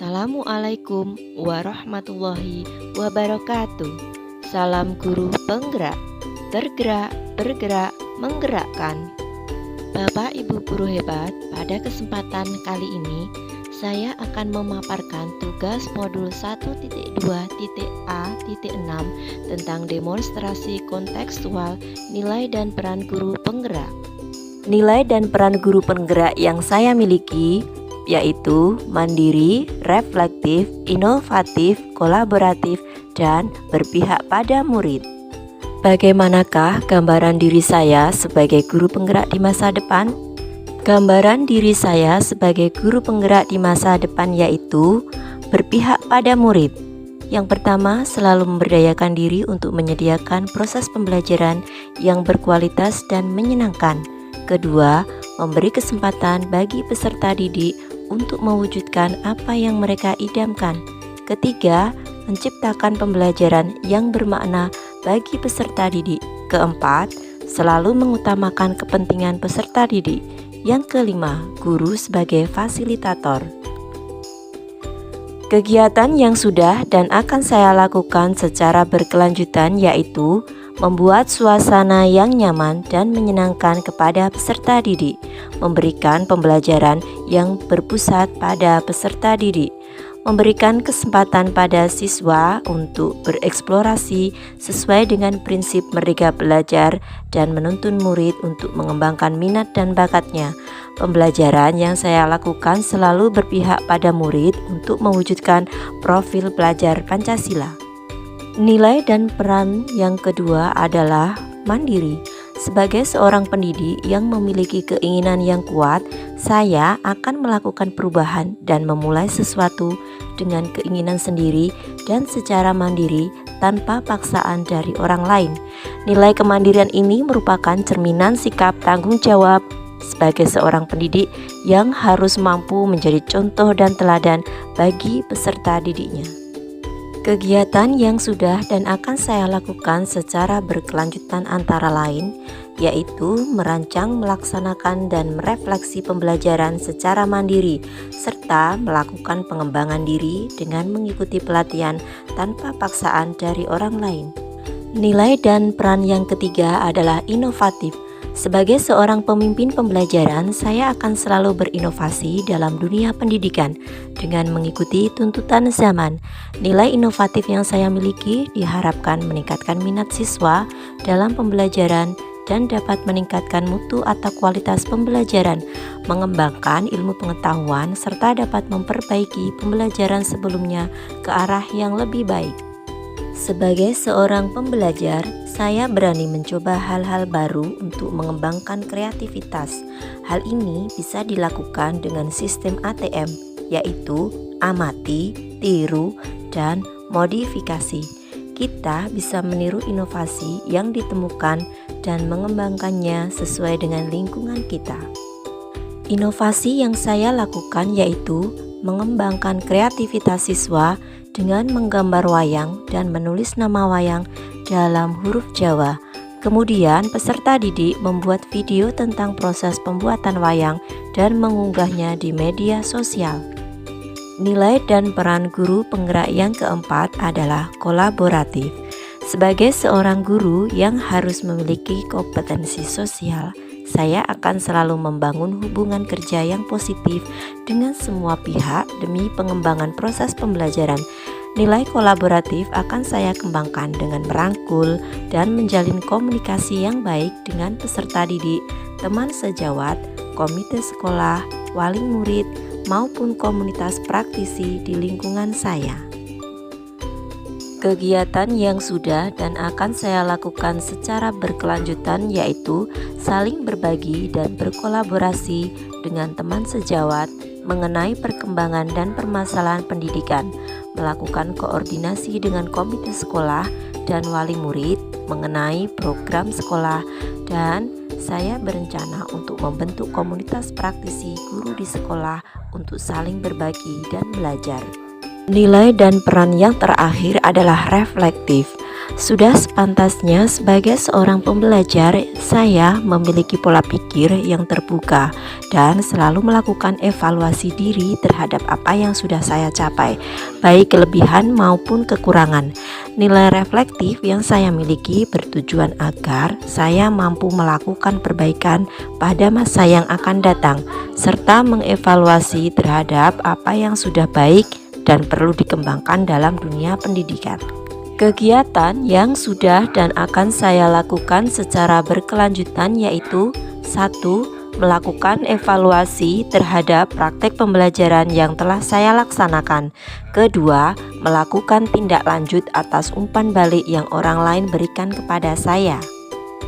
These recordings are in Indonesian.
Assalamualaikum warahmatullahi wabarakatuh. Salam guru penggerak, tergerak, bergerak, menggerakkan. Bapak Ibu guru hebat, pada kesempatan kali ini saya akan memaparkan tugas modul 1.2.A.6 tentang demonstrasi kontekstual nilai dan peran guru penggerak. Nilai dan peran guru penggerak yang saya miliki yaitu mandiri, reflektif, inovatif, kolaboratif, dan berpihak pada murid. Bagaimanakah gambaran diri saya sebagai guru penggerak di masa depan? Gambaran diri saya sebagai guru penggerak di masa depan yaitu berpihak pada murid. Yang pertama, selalu memberdayakan diri untuk menyediakan proses pembelajaran yang berkualitas dan menyenangkan. Kedua, memberi kesempatan bagi peserta didik untuk mewujudkan apa yang mereka idamkan. Ketiga, menciptakan pembelajaran yang bermakna bagi peserta didik. Keempat, selalu mengutamakan kepentingan peserta didik. Yang kelima, guru sebagai fasilitator. Kegiatan yang sudah dan akan saya lakukan secara berkelanjutan yaitu membuat suasana yang nyaman dan menyenangkan kepada peserta didik, memberikan pembelajaran yang berpusat pada peserta didik, memberikan kesempatan pada siswa untuk bereksplorasi sesuai dengan prinsip merdeka belajar dan menuntun murid untuk mengembangkan minat dan bakatnya. Pembelajaran yang saya lakukan selalu berpihak pada murid untuk mewujudkan profil pelajar Pancasila. Nilai dan peran yang kedua adalah mandiri. Sebagai seorang pendidik yang memiliki keinginan yang kuat, saya akan melakukan perubahan dan memulai sesuatu dengan keinginan sendiri dan secara mandiri tanpa paksaan dari orang lain. Nilai kemandirian ini merupakan cerminan sikap tanggung jawab sebagai seorang pendidik yang harus mampu menjadi contoh dan teladan bagi peserta didiknya. Kegiatan yang sudah dan akan saya lakukan secara berkelanjutan antara lain yaitu merancang, melaksanakan, dan merefleksi pembelajaran secara mandiri serta melakukan pengembangan diri dengan mengikuti pelatihan tanpa paksaan dari orang lain. Nilai dan peran yang ketiga adalah inovatif. Sebagai seorang pemimpin pembelajaran, saya akan selalu berinovasi dalam dunia pendidikan dengan mengikuti tuntutan zaman. Nilai inovatif yang saya miliki diharapkan meningkatkan minat siswa dalam pembelajaran dan dapat meningkatkan mutu atau kualitas pembelajaran, mengembangkan ilmu pengetahuan, serta dapat memperbaiki pembelajaran sebelumnya ke arah yang lebih baik. Sebagai seorang pembelajar, saya berani mencoba hal-hal baru untuk mengembangkan kreativitas. Hal ini bisa dilakukan dengan sistem ATM, yaitu amati, tiru, dan modifikasi. Kita bisa meniru inovasi yang ditemukan dan mengembangkannya sesuai dengan lingkungan kita. Inovasi yang saya lakukan yaitu mengembangkan kreativitas siswa dengan menggambar wayang dan menulis nama wayang dalam huruf Jawa. Kemudian peserta didik membuat video tentang proses pembuatan wayang dan mengunggahnya di media sosial. Nilai dan peran guru penggerak yang keempat adalah kolaboratif. Sebagai seorang guru yang harus memiliki kompetensi sosial, saya akan selalu membangun hubungan kerja yang positif dengan semua pihak demi pengembangan proses pembelajaran. Nilai kolaboratif akan saya kembangkan dengan merangkul dan menjalin komunikasi yang baik dengan peserta didik, teman sejawat, komite sekolah, wali murid, maupun komunitas praktisi di lingkungan saya. Kegiatan yang sudah dan akan saya lakukan secara berkelanjutan yaitu saling berbagi dan berkolaborasi dengan teman sejawat mengenai perkembangan dan permasalahan pendidikan, melakukan koordinasi dengan komite sekolah dan wali murid mengenai program sekolah, dan saya berencana untuk membentuk komunitas praktisi guru di sekolah untuk saling berbagi dan belajar. Nilai dan peran yang terakhir adalah reflektif. Sudah sepantasnya sebagai seorang pembelajar, saya memiliki pola pikir yang terbuka dan selalu melakukan evaluasi diri terhadap apa yang sudah saya capai, baik kelebihan maupun kekurangan. Nilai reflektif yang saya miliki bertujuan agar saya mampu melakukan perbaikan pada masa yang akan datang, serta mengevaluasi terhadap apa yang sudah baik dan perlu dikembangkan dalam dunia pendidikan. Kegiatan yang sudah dan akan saya lakukan secara berkelanjutan yaitu: 1. Melakukan evaluasi terhadap praktek pembelajaran yang telah saya laksanakan. Kedua, melakukan tindak lanjut atas umpan balik yang orang lain berikan kepada saya.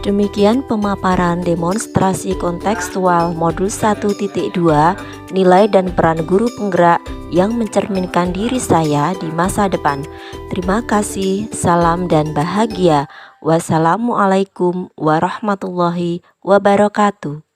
Demikian pemaparan demonstrasi kontekstual modul 1.2 nilai dan peran guru penggerak yang mencerminkan diri saya di masa depan. Terima kasih, salam dan bahagia. Wassalamualaikum warahmatullahi wabarakatuh.